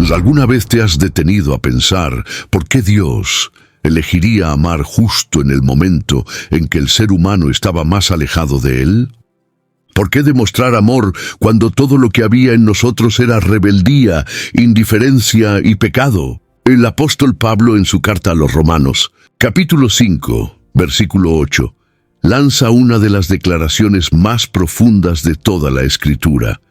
¿Alguna vez te has detenido a pensar por qué Dios elegiría amar justo en el momento en que el ser humano estaba más alejado de Él? ¿Por qué demostrar amor cuando todo lo que había en nosotros era rebeldía, indiferencia y pecado? El apóstol Pablo, en su carta a los Romanos, capítulo 5, versículo 8, lanza una de las declaraciones más profundas de toda la Escritura.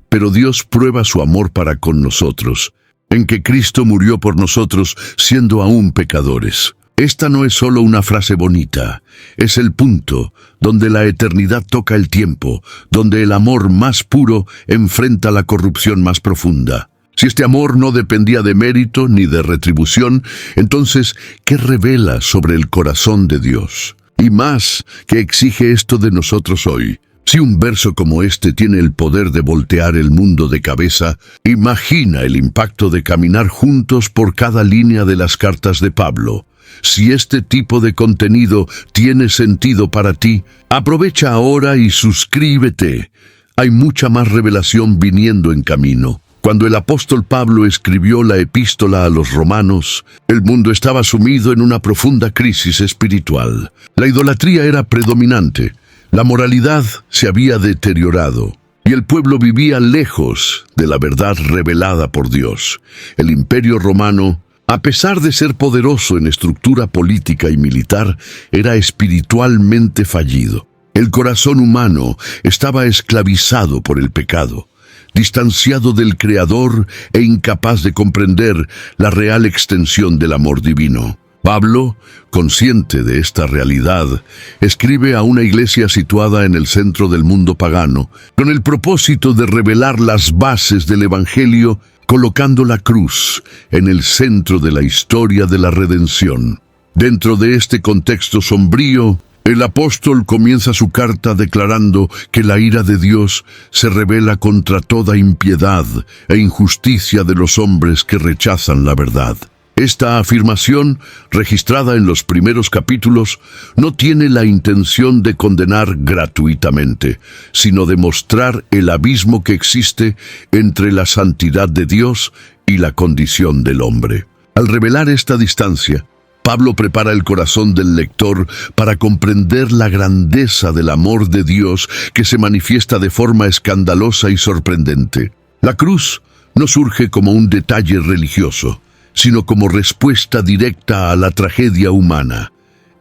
Pero Dios prueba su amor para con nosotros, en que Cristo murió por nosotros siendo aún pecadores. Esta no es solo una frase bonita, es el punto donde la eternidad toca el tiempo, donde el amor más puro enfrenta la corrupción más profunda. Si este amor no dependía de mérito ni de retribución, entonces, ¿qué revela sobre el corazón de Dios? Y más, ¿qué exige esto de nosotros hoy? Si un verso como este tiene el poder de voltear el mundo de cabeza, imagina el impacto de caminar juntos por cada línea de las cartas de Pablo. Si este tipo de contenido tiene sentido para ti, aprovecha ahora y suscríbete. Hay mucha más revelación viniendo en camino. Cuando el apóstol Pablo escribió la epístola a los romanos, el mundo estaba sumido en una profunda crisis espiritual. La idolatría era predominante, la moralidad se había deteriorado y el pueblo vivía lejos de la verdad revelada por Dios. El imperio romano, a pesar de ser poderoso en estructura política y militar, era espiritualmente fallido. El corazón humano estaba esclavizado por el pecado, distanciado del Creador e incapaz de comprender la real extensión del amor divino. Pablo, consciente de esta realidad, escribe a una iglesia situada en el centro del mundo pagano, con el propósito de revelar las bases del Evangelio, colocando la cruz en el centro de la historia de la redención. Dentro de este contexto sombrío, el apóstol comienza su carta declarando que la ira de Dios se revela contra toda impiedad e injusticia de los hombres que rechazan la verdad. Esta afirmación, registrada en los primeros capítulos, no tiene la intención de condenar gratuitamente, sino de mostrar el abismo que existe entre la santidad de Dios y la condición del hombre. Al revelar esta distancia, Pablo prepara el corazón del lector para comprender la grandeza del amor de Dios que se manifiesta de forma escandalosa y sorprendente. La cruz no surge como un detalle religioso, sino como respuesta directa a la tragedia humana.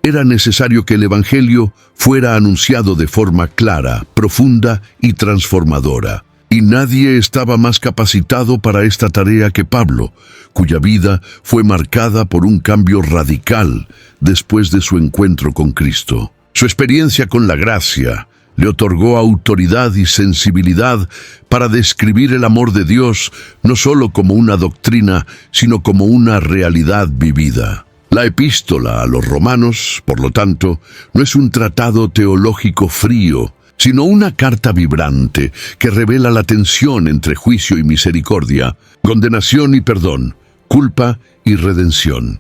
Era necesario que el Evangelio fuera anunciado de forma clara, profunda y transformadora. Y nadie estaba más capacitado para esta tarea que Pablo, cuya vida fue marcada por un cambio radical después de su encuentro con Cristo. Su experiencia con la gracia le otorgó autoridad y sensibilidad para describir el amor de Dios no solo como una doctrina, sino como una realidad vivida. La epístola a los romanos, por lo tanto, no es un tratado teológico frío, sino una carta vibrante que revela la tensión entre juicio y misericordia, condenación y perdón, culpa y redención.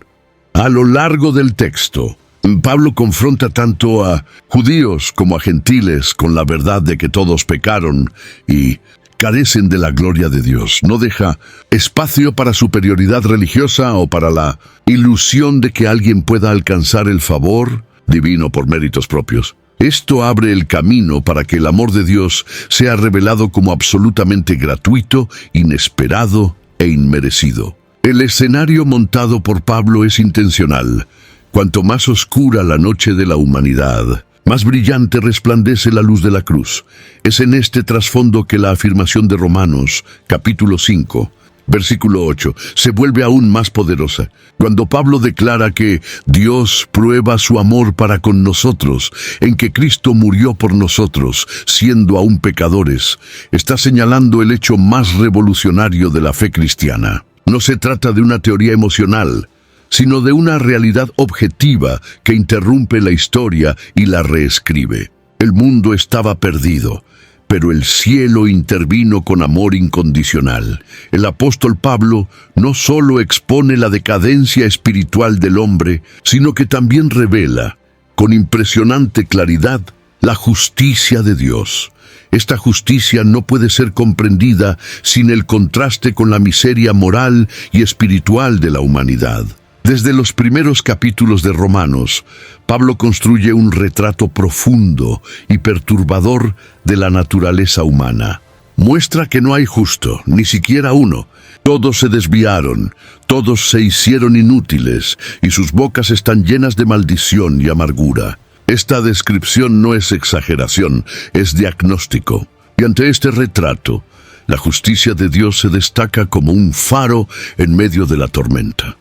A lo largo del texto, Pablo confronta tanto a judíos como a gentiles con la verdad de que todos pecaron y carecen de la gloria de Dios. No deja espacio para superioridad religiosa o para la ilusión de que alguien pueda alcanzar el favor divino por méritos propios. Esto abre el camino para que el amor de Dios sea revelado como absolutamente gratuito, inesperado e inmerecido. El escenario montado por Pablo es intencional. Cuanto más oscura la noche de la humanidad, más brillante resplandece la luz de la cruz. Es en este trasfondo que la afirmación de Romanos, capítulo 5, versículo 8, se vuelve aún más poderosa. Cuando Pablo declara que Dios prueba su amor para con nosotros, en que Cristo murió por nosotros, siendo aún pecadores, está señalando el hecho más revolucionario de la fe cristiana. No se trata de una teoría emocional, sino de una realidad objetiva que interrumpe la historia y la reescribe. El mundo estaba perdido, pero el cielo intervino con amor incondicional. El apóstol Pablo no solo expone la decadencia espiritual del hombre, sino que también revela, con impresionante claridad, la justicia de Dios. Esta justicia no puede ser comprendida sin el contraste con la miseria moral y espiritual de la humanidad. Desde los primeros capítulos de Romanos, Pablo construye un retrato profundo y perturbador de la naturaleza humana. Muestra que no hay justo, ni siquiera uno. Todos se desviaron, todos se hicieron inútiles, y sus bocas están llenas de maldición y amargura. Esta descripción no es exageración, es diagnóstico. Y ante este retrato, la justicia de Dios se destaca como un faro en medio de la tormenta.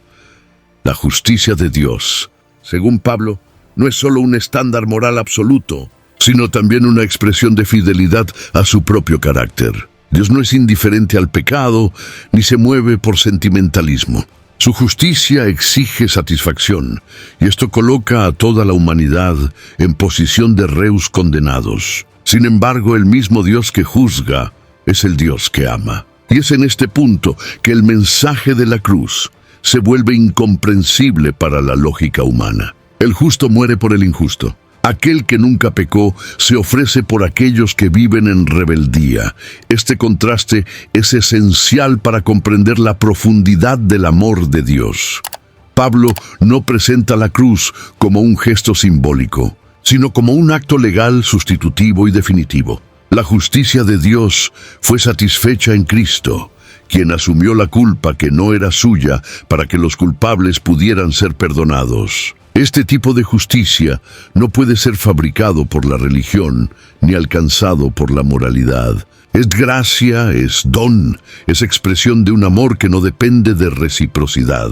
La justicia de Dios, según Pablo, no es solo un estándar moral absoluto, sino también una expresión de fidelidad a su propio carácter. Dios no es indiferente al pecado, ni se mueve por sentimentalismo. Su justicia exige satisfacción, y esto coloca a toda la humanidad en posición de reos condenados. Sin embargo, el mismo Dios que juzga es el Dios que ama. Y es en este punto que el mensaje de la cruz se vuelve incomprensible para la lógica humana. El justo muere por el injusto. Aquel que nunca pecó se ofrece por aquellos que viven en rebeldía. Este contraste es esencial para comprender la profundidad del amor de Dios. Pablo no presenta la cruz como un gesto simbólico, sino como un acto legal sustitutivo y definitivo. La justicia de Dios fue satisfecha en Cristo, quien asumió la culpa que no era suya para que los culpables pudieran ser perdonados. Este tipo de justicia no puede ser fabricado por la religión ni alcanzado por la moralidad. Es gracia, es don, es expresión de un amor que no depende de reciprocidad.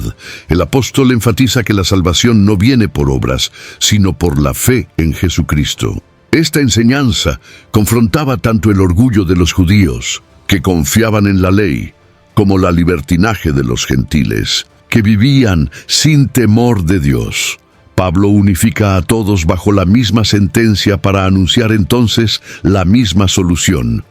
El apóstol enfatiza que la salvación no viene por obras, sino por la fe en Jesucristo. Esta enseñanza confrontaba tanto el orgullo de los judíos, que confiaban en la ley, como la libertinaje de los gentiles, que vivían sin temor de Dios. Pablo unifica a todos bajo la misma sentencia para anunciar entonces la misma solución: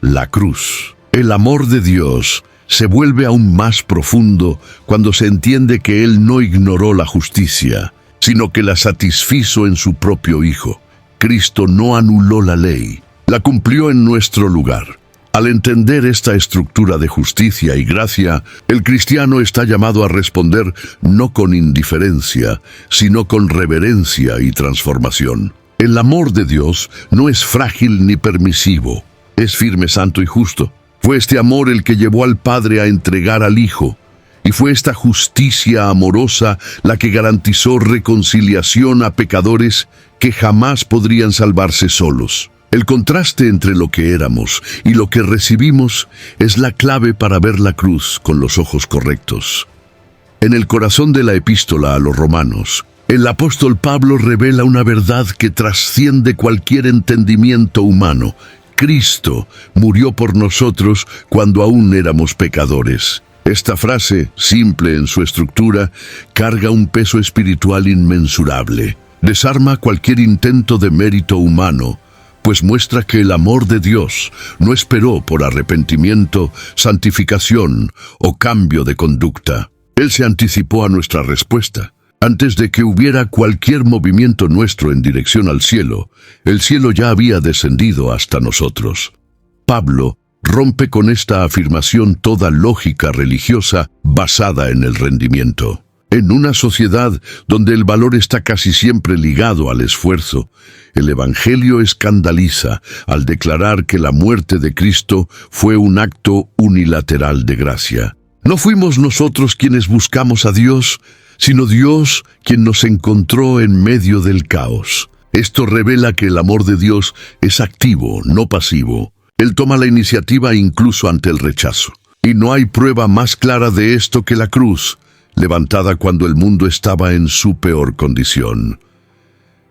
la cruz. El amor de Dios se vuelve aún más profundo cuando se entiende que Él no ignoró la justicia, sino que la satisfizo en su propio Hijo. Cristo no anuló la ley, la cumplió en nuestro lugar. Al entender esta estructura de justicia y gracia, el cristiano está llamado a responder no con indiferencia, sino con reverencia y transformación. El amor de Dios no es frágil ni permisivo, es firme, santo y justo. Fue este amor el que llevó al Padre a entregar al Hijo, y fue esta justicia amorosa la que garantizó reconciliación a pecadores que jamás podrían salvarse solos. El contraste entre lo que éramos y lo que recibimos es la clave para ver la cruz con los ojos correctos. En el corazón de la epístola a los Romanos, el apóstol Pablo revela una verdad que trasciende cualquier entendimiento humano. Cristo murió por nosotros cuando aún éramos pecadores. Esta frase, simple en su estructura, carga un peso espiritual inmensurable. Desarma cualquier intento de mérito humano, pues muestra que el amor de Dios no esperó por arrepentimiento, santificación o cambio de conducta. Él se anticipó a nuestra respuesta. Antes de que hubiera cualquier movimiento nuestro en dirección al cielo, el cielo ya había descendido hasta nosotros. Pablo rompe con esta afirmación toda lógica religiosa basada en el rendimiento. En una sociedad donde el valor está casi siempre ligado al esfuerzo, el Evangelio escandaliza al declarar que la muerte de Cristo fue un acto unilateral de gracia. No fuimos nosotros quienes buscamos a Dios, sino Dios quien nos encontró en medio del caos. Esto revela que el amor de Dios es activo, no pasivo. Él toma la iniciativa incluso ante el rechazo. Y no hay prueba más clara de esto que la cruz, levantada cuando el mundo estaba en su peor condición.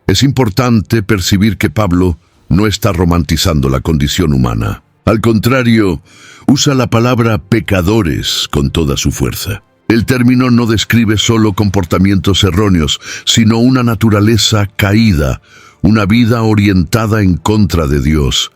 Es importante percibir que Pablo no está romantizando la condición humana. Al contrario, usa la palabra pecadores con toda su fuerza. El término no describe solo comportamientos erróneos, sino una naturaleza caída, una vida orientada en contra de Dios.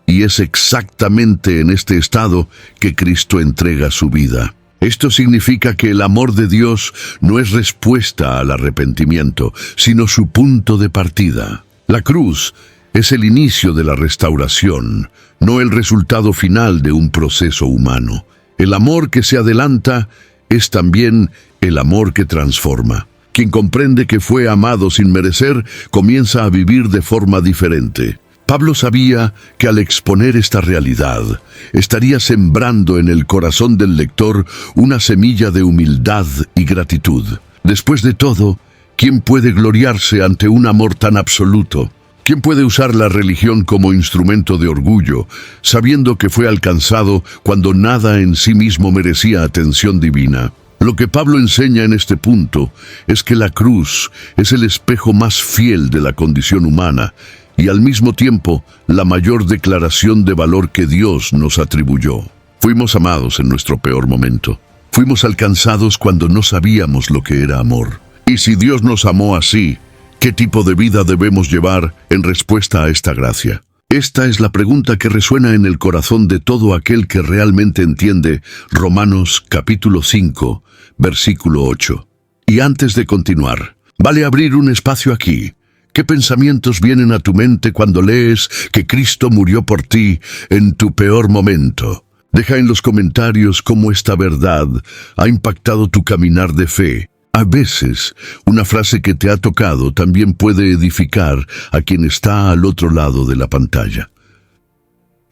Y es exactamente en este estado que Cristo entrega su vida. Esto significa que el amor de Dios no es respuesta al arrepentimiento, sino su punto de partida. La cruz es el inicio de la restauración, no el resultado final de un proceso humano. El amor que se adelanta es también el amor que transforma. Quien comprende que fue amado sin merecer, comienza a vivir de forma diferente. Pablo sabía que al exponer esta realidad, estaría sembrando en el corazón del lector una semilla de humildad y gratitud. Después de todo, ¿quién puede gloriarse ante un amor tan absoluto? ¿Quién puede usar la religión como instrumento de orgullo, sabiendo que fue alcanzado cuando nada en sí mismo merecía atención divina? Lo que Pablo enseña en este punto es que la cruz es el espejo más fiel de la condición humana y al mismo tiempo la mayor declaración de valor que Dios nos atribuyó. Fuimos amados en nuestro peor momento. Fuimos alcanzados cuando no sabíamos lo que era amor. Y si Dios nos amó así, ¿qué tipo de vida debemos llevar en respuesta a esta gracia? Esta es la pregunta que resuena en el corazón de todo aquel que realmente entiende Romanos capítulo 5, versículo 8. Y antes de continuar, vale abrir un espacio aquí. ¿Qué pensamientos vienen a tu mente cuando lees que Cristo murió por ti en tu peor momento? Deja en los comentarios cómo esta verdad ha impactado tu caminar de fe. A veces, una frase que te ha tocado también puede edificar a quien está al otro lado de la pantalla.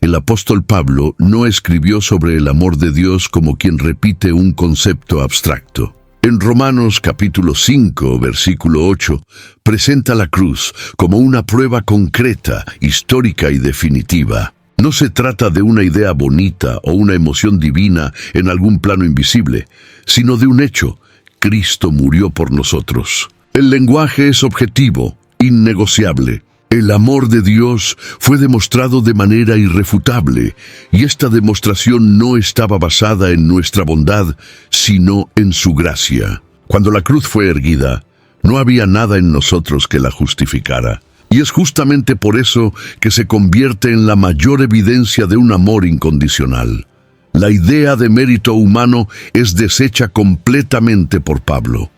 El apóstol Pablo no escribió sobre el amor de Dios como quien repite un concepto abstracto. En Romanos capítulo 5, versículo 8, presenta la cruz como una prueba concreta, histórica y definitiva. No se trata de una idea bonita o una emoción divina en algún plano invisible, sino de un hecho. Cristo murió por nosotros. El lenguaje es objetivo, innegociable. El amor de Dios fue demostrado de manera irrefutable, y esta demostración no estaba basada en nuestra bondad, sino en su gracia. Cuando la cruz fue erguida, no había nada en nosotros que la justificara. Y es justamente por eso que se convierte en la mayor evidencia de un amor incondicional. La idea de mérito humano es deshecha completamente por Pablo.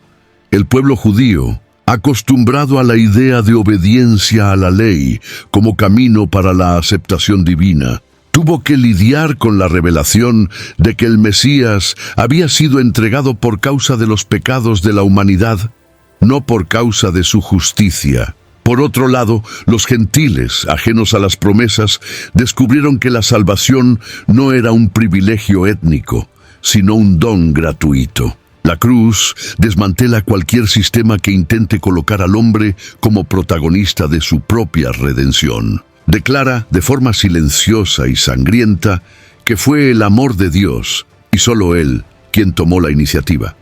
El pueblo judío, acostumbrado a la idea de obediencia a la ley como camino para la aceptación divina, tuvo que lidiar con la revelación de que el Mesías había sido entregado por causa de los pecados de la humanidad, no por causa de su justicia. Por otro lado, los gentiles, ajenos a las promesas, descubrieron que la salvación no era un privilegio étnico, sino un don gratuito. La cruz desmantela cualquier sistema que intente colocar al hombre como protagonista de su propia redención. Declara de forma silenciosa y sangrienta que fue el amor de Dios, y solo Él, quien tomó la iniciativa.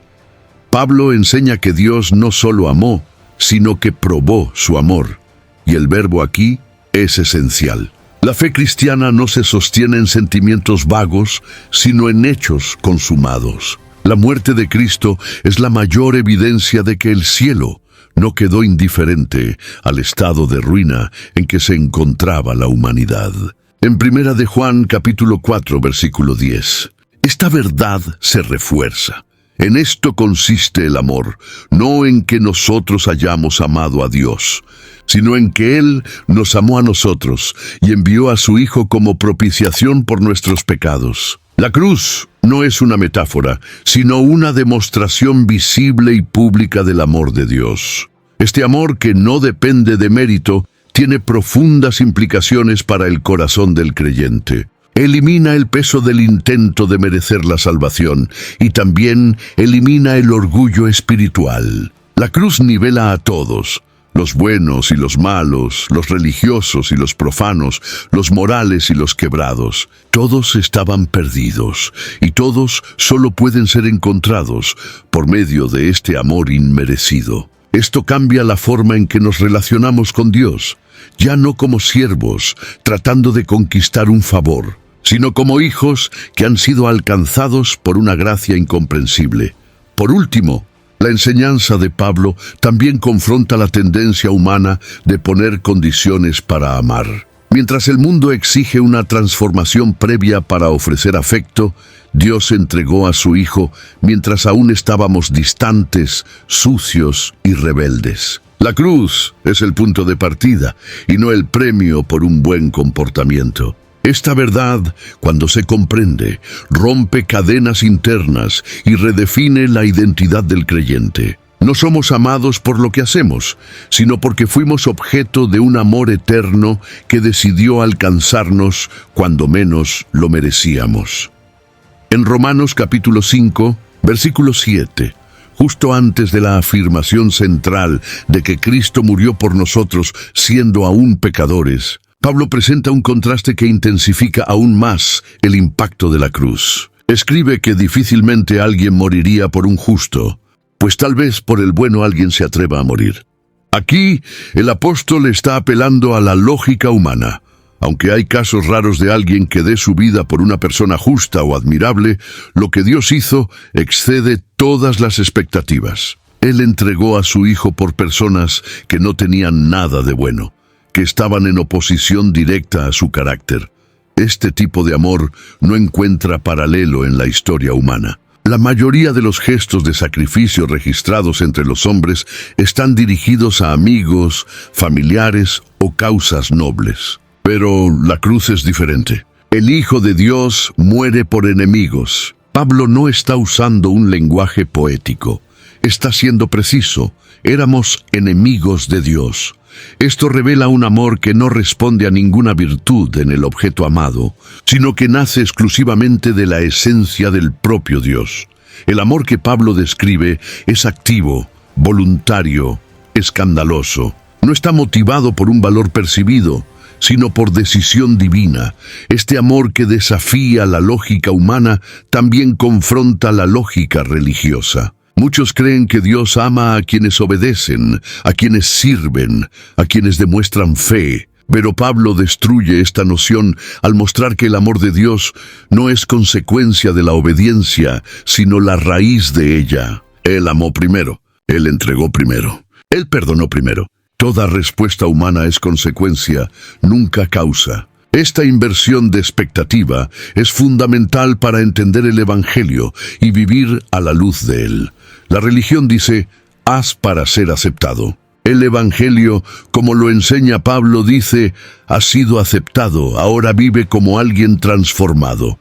Pablo enseña que Dios no solo amó, sino que probó su amor. Y el verbo aquí es esencial. La fe cristiana no se sostiene en sentimientos vagos, sino en hechos consumados. La muerte de Cristo es la mayor evidencia de que el cielo no quedó indiferente al estado de ruina en que se encontraba la humanidad. En 1 de Juan capítulo 4, versículo 10, esta verdad se refuerza. En esto consiste el amor, no en que nosotros hayamos amado a Dios, sino en que Él nos amó a nosotros y envió a su Hijo como propiciación por nuestros pecados. La cruz no es una metáfora, sino una demostración visible y pública del amor de Dios. Este amor, que no depende de mérito, tiene profundas implicaciones para el corazón del creyente. Elimina el peso del intento de merecer la salvación y también elimina el orgullo espiritual. La cruz nivela a todos, los buenos y los malos, los religiosos y los profanos, los morales y los quebrados. Todos estaban perdidos y todos solo pueden ser encontrados por medio de este amor inmerecido. Esto cambia la forma en que nos relacionamos con Dios, ya no como siervos tratando de conquistar un favor, sino como hijos que han sido alcanzados por una gracia incomprensible. Por último, la enseñanza de Pablo también confronta la tendencia humana de poner condiciones para amar. Mientras el mundo exige una transformación previa para ofrecer afecto, Dios entregó a su Hijo mientras aún estábamos distantes, sucios y rebeldes. La cruz es el punto de partida y no el premio por un buen comportamiento. Esta verdad, cuando se comprende, rompe cadenas internas y redefine la identidad del creyente. No somos amados por lo que hacemos, sino porque fuimos objeto de un amor eterno que decidió alcanzarnos cuando menos lo merecíamos. En Romanos capítulo 5, versículo 7, justo antes de la afirmación central de que Cristo murió por nosotros siendo aún pecadores, Pablo presenta un contraste que intensifica aún más el impacto de la cruz. Escribe que difícilmente alguien moriría por un justo, pues tal vez por el bueno alguien se atreva a morir. Aquí, el apóstol está apelando a la lógica humana. Aunque hay casos raros de alguien que dé su vida por una persona justa o admirable, lo que Dios hizo excede todas las expectativas. Él entregó a su Hijo por personas que no tenían nada de bueno, que estaban en oposición directa a su carácter. Este tipo de amor no encuentra paralelo en la historia humana. La mayoría de los gestos de sacrificio registrados entre los hombres están dirigidos a amigos, familiares o causas nobles. Pero la cruz es diferente. El Hijo de Dios muere por enemigos. Pablo no está usando un lenguaje poético. Está siendo preciso. Éramos enemigos de Dios. Esto revela un amor que no responde a ninguna virtud en el objeto amado, sino que nace exclusivamente de la esencia del propio Dios. El amor que Pablo describe es activo, voluntario, escandaloso. No está motivado por un valor percibido, sino por decisión divina. Este amor que desafía la lógica humana también confronta la lógica religiosa. Muchos creen que Dios ama a quienes obedecen, a quienes sirven, a quienes demuestran fe. Pero Pablo destruye esta noción al mostrar que el amor de Dios no es consecuencia de la obediencia, sino la raíz de ella. Él amó primero, Él entregó primero, Él perdonó primero. Toda respuesta humana es consecuencia, nunca causa. Esta inversión de expectativa es fundamental para entender el Evangelio y vivir a la luz de él. La religión dice, haz para ser aceptado. El Evangelio, como lo enseña Pablo, dice, has sido aceptado, ahora vive como alguien transformado.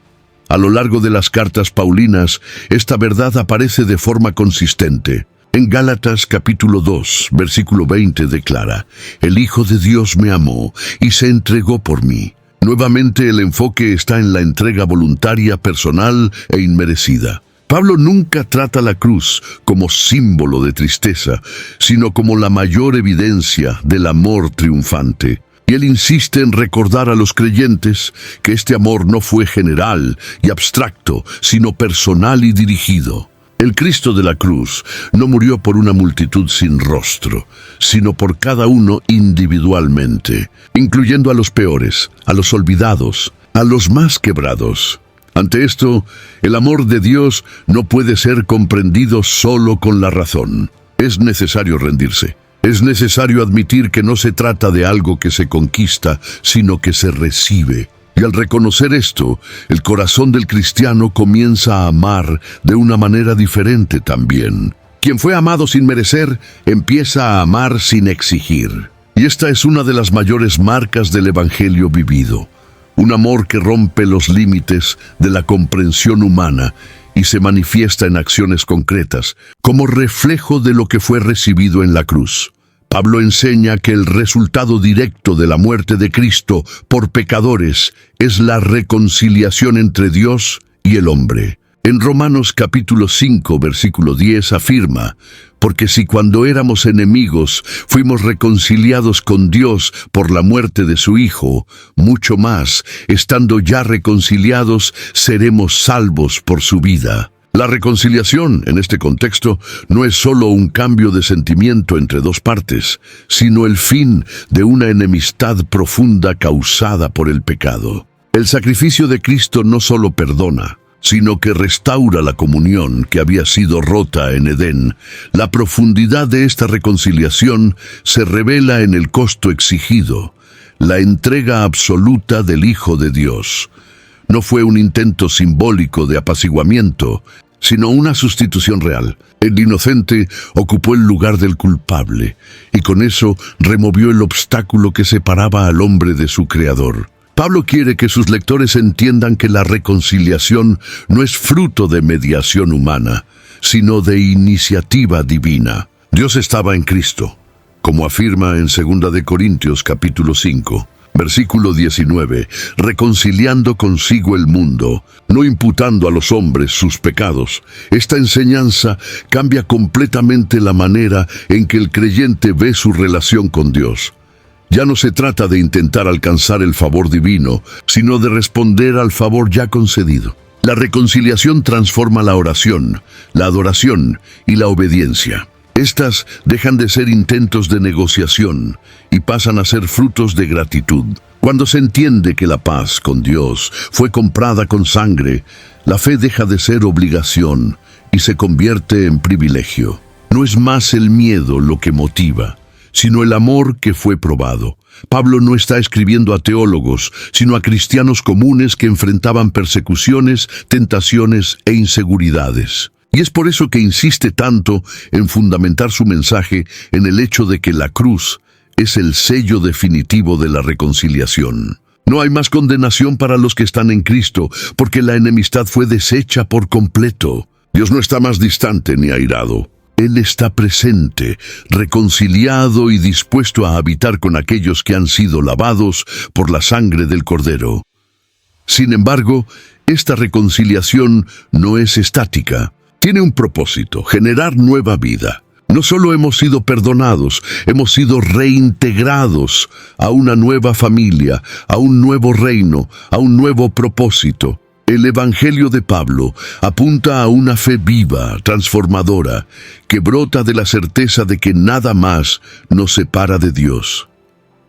A lo largo de las cartas paulinas, esta verdad aparece de forma consistente. En Gálatas capítulo 2, versículo 20 declara, el Hijo de Dios me amó y se entregó por mí. Nuevamente el enfoque está en la entrega voluntaria, personal e inmerecida. Pablo nunca trata la cruz como símbolo de tristeza, sino como la mayor evidencia del amor triunfante. Y él insiste en recordar a los creyentes que este amor no fue general y abstracto, sino personal y dirigido. El Cristo de la cruz no murió por una multitud sin rostro, sino por cada uno individualmente, incluyendo a los peores, a los olvidados, a los más quebrados. Ante esto, el amor de Dios no puede ser comprendido solo con la razón. Es necesario rendirse. Es necesario admitir que no se trata de algo que se conquista, sino que se recibe. Y al reconocer esto, el corazón del cristiano comienza a amar de una manera diferente también. Quien fue amado sin merecer, empieza a amar sin exigir. Y esta es una de las mayores marcas del Evangelio vivido. Un amor que rompe los límites de la comprensión humana y se manifiesta en acciones concretas, como reflejo de lo que fue recibido en la cruz. Pablo enseña que el resultado directo de la muerte de Cristo por pecadores es la reconciliación entre Dios y el hombre. En Romanos capítulo 5, versículo 10 afirma, porque si cuando éramos enemigos fuimos reconciliados con Dios por la muerte de su Hijo, mucho más, estando ya reconciliados, seremos salvos por su vida. La reconciliación, en este contexto, no es solo un cambio de sentimiento entre dos partes, sino el fin de una enemistad profunda causada por el pecado. El sacrificio de Cristo no solo perdona, sino que restaura la comunión que había sido rota en Edén. La profundidad de esta reconciliación se revela en el costo exigido, la entrega absoluta del Hijo de Dios. No fue un intento simbólico de apaciguamiento, sino una sustitución real. El inocente ocupó el lugar del culpable, y con eso removió el obstáculo que separaba al hombre de su Creador. Pablo quiere que sus lectores entiendan que la reconciliación no es fruto de mediación humana, sino de iniciativa divina. Dios estaba en Cristo, como afirma en 2 de Corintios capítulo 5, versículo 19, reconciliando consigo el mundo, no imputando a los hombres sus pecados. Esta enseñanza cambia completamente la manera en que el creyente ve su relación con Dios. Ya no se trata de intentar alcanzar el favor divino, sino de responder al favor ya concedido. La reconciliación transforma la oración, la adoración y la obediencia. Estas dejan de ser intentos de negociación y pasan a ser frutos de gratitud. Cuando se entiende que la paz con Dios fue comprada con sangre, la fe deja de ser obligación y se convierte en privilegio. No es más el miedo lo que motiva, sino el amor que fue probado. Pablo no está escribiendo a teólogos, sino a cristianos comunes que enfrentaban persecuciones, tentaciones e inseguridades. Y es por eso que insiste tanto en fundamentar su mensaje en el hecho de que la cruz es el sello definitivo de la reconciliación. No hay más condenación para los que están en Cristo, porque la enemistad fue deshecha por completo. Dios no está más distante ni airado. Él está presente, reconciliado y dispuesto a habitar con aquellos que han sido lavados por la sangre del Cordero. Sin embargo, esta reconciliación no es estática. Tiene un propósito: generar nueva vida. No solo hemos sido perdonados, hemos sido reintegrados a una nueva familia, a un nuevo reino, a un nuevo propósito. El Evangelio de Pablo apunta a una fe viva, transformadora, que brota de la certeza de que nada más nos separa de Dios.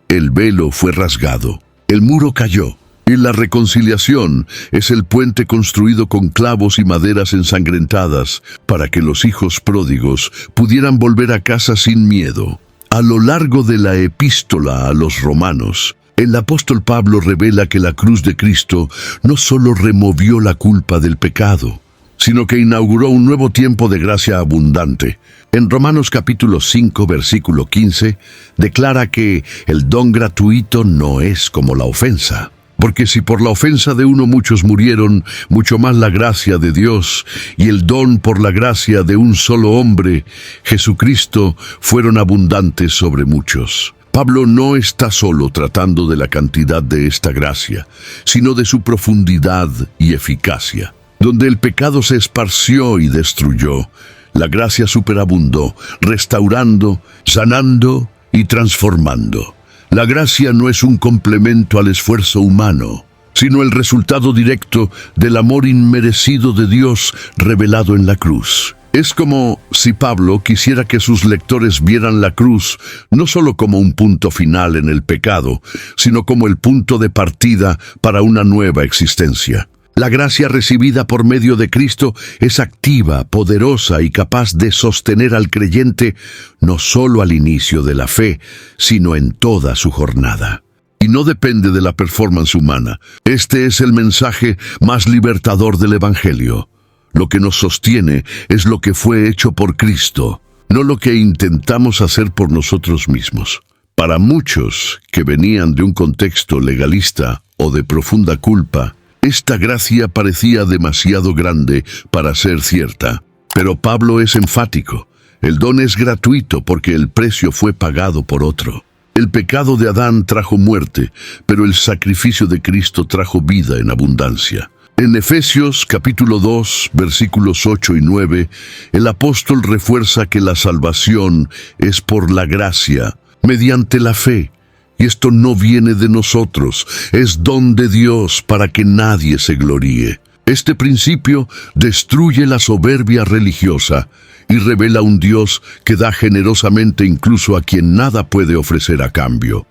El velo fue rasgado, el muro cayó, y la reconciliación es el puente construido con clavos y maderas ensangrentadas para que los hijos pródigos pudieran volver a casa sin miedo. A lo largo de la epístola a los romanos, el apóstol Pablo revela que la cruz de Cristo no solo removió la culpa del pecado, sino que inauguró un nuevo tiempo de gracia abundante. En Romanos capítulo 5, versículo 15, declara que el don gratuito no es como la ofensa. Porque si por la ofensa de uno muchos murieron, mucho más la gracia de Dios y el don por la gracia de un solo hombre, Jesucristo, fueron abundantes sobre muchos. Pablo no está solo tratando de la cantidad de esta gracia, sino de su profundidad y eficacia. Donde el pecado se esparció y destruyó, la gracia superabundó, restaurando, sanando y transformando. La gracia no es un complemento al esfuerzo humano, sino el resultado directo del amor inmerecido de Dios revelado en la cruz. Es como si Pablo quisiera que sus lectores vieran la cruz no solo como un punto final en el pecado, sino como el punto de partida para una nueva existencia. La gracia recibida por medio de Cristo es activa, poderosa y capaz de sostener al creyente no solo al inicio de la fe, sino en toda su jornada. Y no depende de la performance humana. Este es el mensaje más libertador del Evangelio. Lo que nos sostiene es lo que fue hecho por Cristo, no lo que intentamos hacer por nosotros mismos. Para muchos que venían de un contexto legalista o de profunda culpa, esta gracia parecía demasiado grande para ser cierta. Pero Pablo es enfático. El don es gratuito porque el precio fue pagado por otro. El pecado de Adán trajo muerte, pero el sacrificio de Cristo trajo vida en abundancia. En Efesios capítulo 2, versículos 8 y 9, el apóstol refuerza que la salvación es por la gracia, mediante la fe. Y esto no viene de nosotros, es don de Dios para que nadie se gloríe. Este principio destruye la soberbia religiosa y revela un Dios que da generosamente incluso a quien nada puede ofrecer a cambio.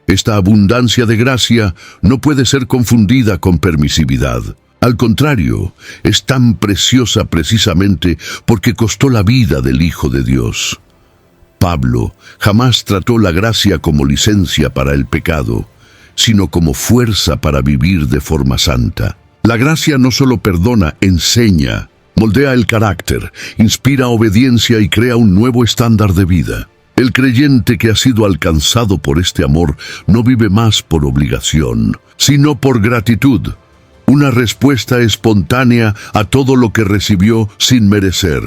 Esta abundancia de gracia no puede ser confundida con permisividad. Al contrario, es tan preciosa precisamente porque costó la vida del Hijo de Dios. Pablo jamás trató la gracia como licencia para el pecado, sino como fuerza para vivir de forma santa. La gracia no solo perdona, enseña, Moldea el carácter, inspira obediencia y crea un nuevo estándar de vida. El creyente que ha sido alcanzado por este amor no vive más por obligación, sino por gratitud, una respuesta espontánea a todo lo que recibió sin merecer.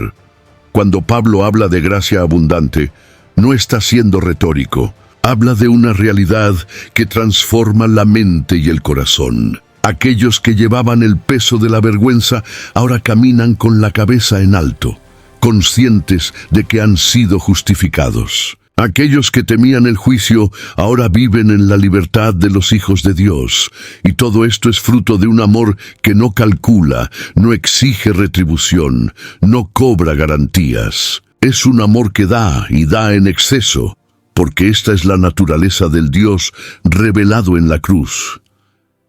Cuando Pablo habla de gracia abundante, no está siendo retórico, habla de una realidad que transforma la mente y el corazón. Aquellos que llevaban el peso de la vergüenza ahora caminan con la cabeza en alto, conscientes de que han sido justificados. Aquellos que temían el juicio ahora viven en la libertad de los hijos de Dios, y todo esto es fruto de un amor que no calcula, no exige retribución, no cobra garantías. Es un amor que da y da en exceso, porque esta es la naturaleza del Dios revelado en la cruz.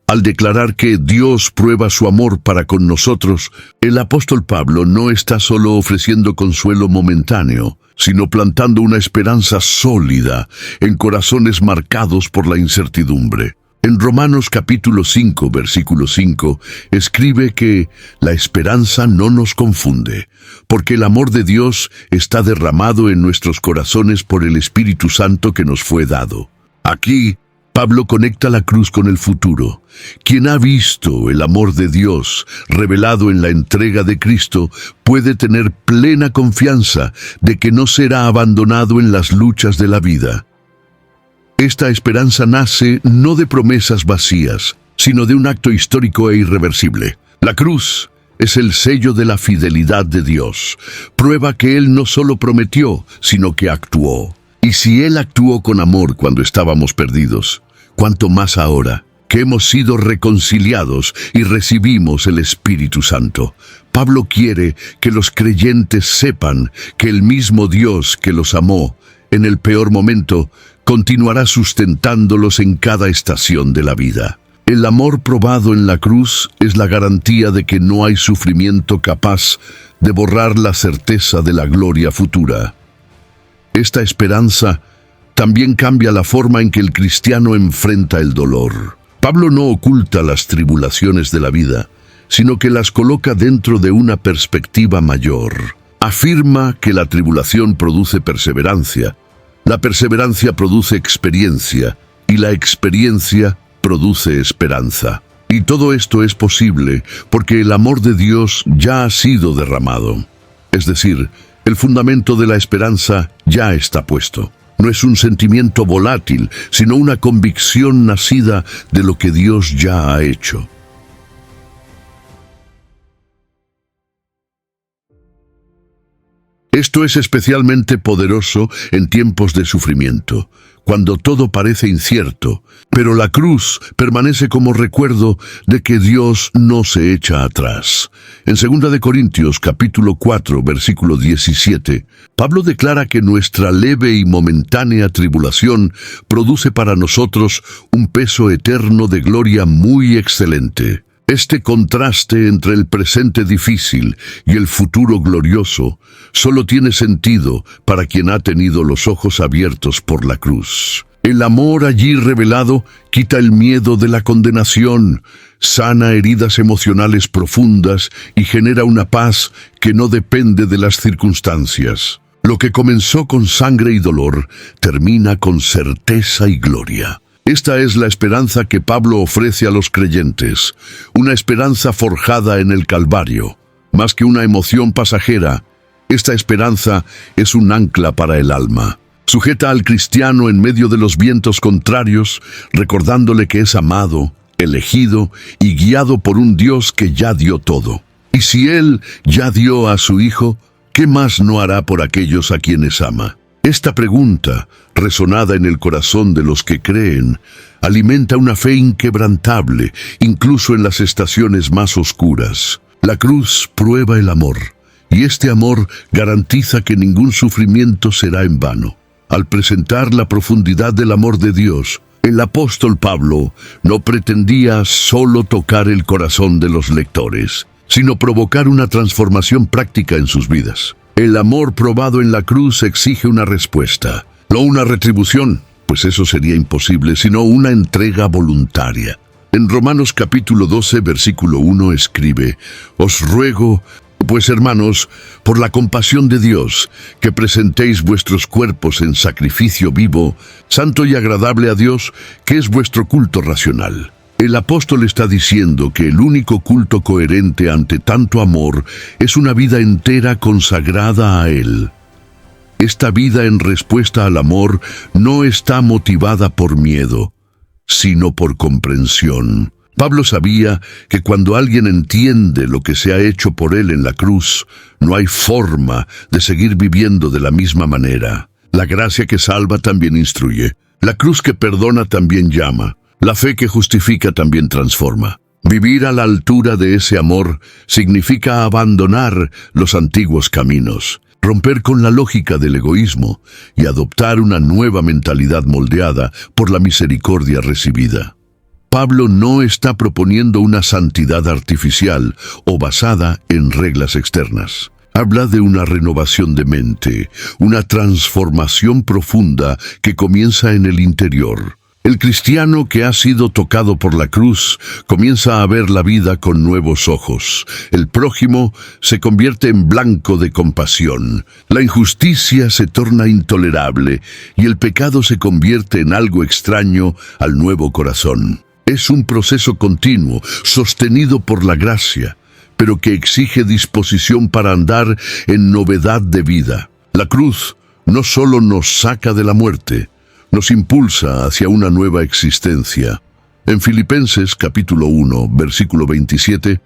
Al declarar que Dios prueba su amor para con nosotros, el apóstol Pablo no está solo ofreciendo consuelo momentáneo, sino plantando una esperanza sólida en corazones marcados por la incertidumbre. En Romanos capítulo 5, versículo 5, escribe que la esperanza no nos confunde, porque el amor de Dios está derramado en nuestros corazones por el Espíritu Santo que nos fue dado. Aquí, Pablo conecta la cruz con el futuro. Quien ha visto el amor de Dios revelado en la entrega de Cristo puede tener plena confianza de que no será abandonado en las luchas de la vida. Esta esperanza nace no de promesas vacías, sino de un acto histórico e irreversible. La cruz es el sello de la fidelidad de Dios. Prueba que Él no solo prometió, sino que actuó. Y si Él actuó con amor cuando estábamos perdidos, ¿cuánto más ahora, que hemos sido reconciliados y recibimos el Espíritu Santo? Pablo quiere que los creyentes sepan que el mismo Dios que los amó en el peor momento continuará sustentándolos en cada estación de la vida. El amor probado en la cruz es la garantía de que no hay sufrimiento capaz de borrar la certeza de la gloria futura. Esta esperanza también cambia la forma en que el cristiano enfrenta el dolor. Pablo no oculta las tribulaciones de la vida, sino que las coloca dentro de una perspectiva mayor. Afirma que la tribulación produce perseverancia, la perseverancia produce experiencia, y la experiencia produce esperanza. Y todo esto es posible porque el amor de Dios ya ha sido derramado. Es decir, el fundamento de la esperanza ya está puesto. No es un sentimiento volátil, sino una convicción nacida de lo que Dios ya ha hecho. Esto es especialmente poderoso en tiempos de sufrimiento, cuando todo parece incierto, pero la cruz permanece como recuerdo de que Dios no se echa atrás. En 2 Corintios capítulo 4, versículo 17, Pablo declara que nuestra leve y momentánea tribulación produce para nosotros un peso eterno de gloria muy excelente. Este contraste entre el presente difícil y el futuro glorioso solo tiene sentido para quien ha tenido los ojos abiertos por la cruz. El amor allí revelado quita el miedo de la condenación, sana heridas emocionales profundas y genera una paz que no depende de las circunstancias. Lo que comenzó con sangre y dolor termina con certeza y gloria. Esta es la esperanza que Pablo ofrece a los creyentes, una esperanza forjada en el Calvario. Más que una emoción pasajera, esta esperanza es un ancla para el alma. Sujeta al cristiano en medio de los vientos contrarios, recordándole que es amado, elegido y guiado por un Dios que ya dio todo. Y si Él ya dio a su Hijo, ¿qué más no hará por aquellos a quienes ama? Esta pregunta, resonada en el corazón de los que creen, alimenta una fe inquebrantable, incluso en las estaciones más oscuras. La cruz prueba el amor, y este amor garantiza que ningún sufrimiento será en vano. Al presentar la profundidad del amor de Dios, el apóstol Pablo no pretendía solo tocar el corazón de los lectores, sino provocar una transformación práctica en sus vidas. El amor probado en la cruz exige una respuesta, no una retribución, pues eso sería imposible, sino una entrega voluntaria. En Romanos capítulo 12, versículo 1 escribe: «Os ruego, Pues hermanos, por la compasión de Dios, que presentéis vuestros cuerpos en sacrificio vivo, santo y agradable a Dios, que es vuestro culto racional. El apóstol está diciendo que el único culto coherente ante tanto amor es una vida entera consagrada a Él. Esta vida en respuesta al amor no está motivada por miedo, sino por comprensión. Pablo sabía que cuando alguien entiende lo que se ha hecho por él en la cruz, no hay forma de seguir viviendo de la misma manera. La gracia que salva también instruye. La cruz que perdona también llama. La fe que justifica también transforma. Vivir a la altura de ese amor significa abandonar los antiguos caminos, romper con la lógica del egoísmo y adoptar una nueva mentalidad moldeada por la misericordia recibida. Pablo no está proponiendo una santidad artificial o basada en reglas externas. Habla de una renovación de mente, una transformación profunda que comienza en el interior. El cristiano que ha sido tocado por la cruz comienza a ver la vida con nuevos ojos. El prójimo se convierte en blanco de compasión. La injusticia se torna intolerable y el pecado se convierte en algo extraño al nuevo corazón. Es un proceso continuo, sostenido por la gracia, pero que exige disposición para andar en novedad de vida. La cruz no solo nos saca de la muerte, nos impulsa hacia una nueva existencia. En Filipenses capítulo 1, versículo 27,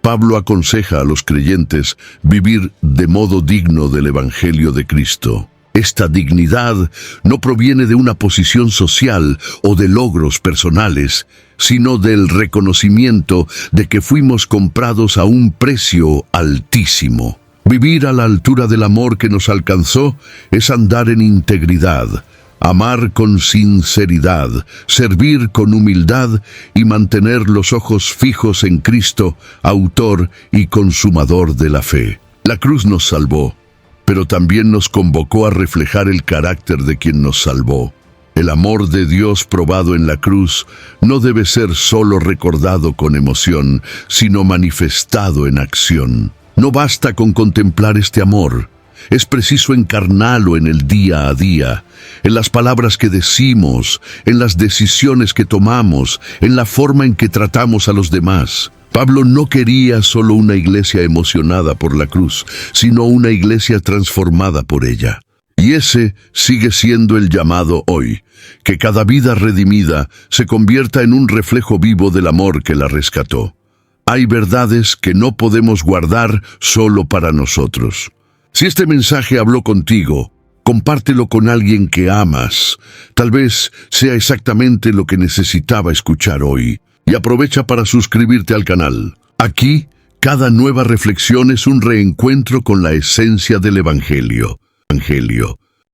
Pablo aconseja a los creyentes vivir de modo digno del Evangelio de Cristo. Esta dignidad no proviene de una posición social o de logros personales, sino del reconocimiento de que fuimos comprados a un precio altísimo. Vivir a la altura del amor que nos alcanzó es andar en integridad, amar con sinceridad, servir con humildad y mantener los ojos fijos en Cristo, autor y consumador de la fe. La cruz nos salvó, pero también nos convocó a reflejar el carácter de quien nos salvó. El amor de Dios probado en la cruz no debe ser solo recordado con emoción, sino manifestado en acción. No basta con contemplar este amor. Es preciso encarnarlo en el día a día, en las palabras que decimos, en las decisiones que tomamos, en la forma en que tratamos a los demás. Pablo no quería solo una iglesia emocionada por la cruz, sino una iglesia transformada por ella. Y ese sigue siendo el llamado hoy, que cada vida redimida se convierta en un reflejo vivo del amor que la rescató. Hay verdades que no podemos guardar solo para nosotros. Si este mensaje habló contigo, compártelo con alguien que amas. Tal vez sea exactamente lo que necesitaba escuchar hoy. Y aprovecha para suscribirte al canal. Aquí, cada nueva reflexión es un reencuentro con la esencia del Evangelio.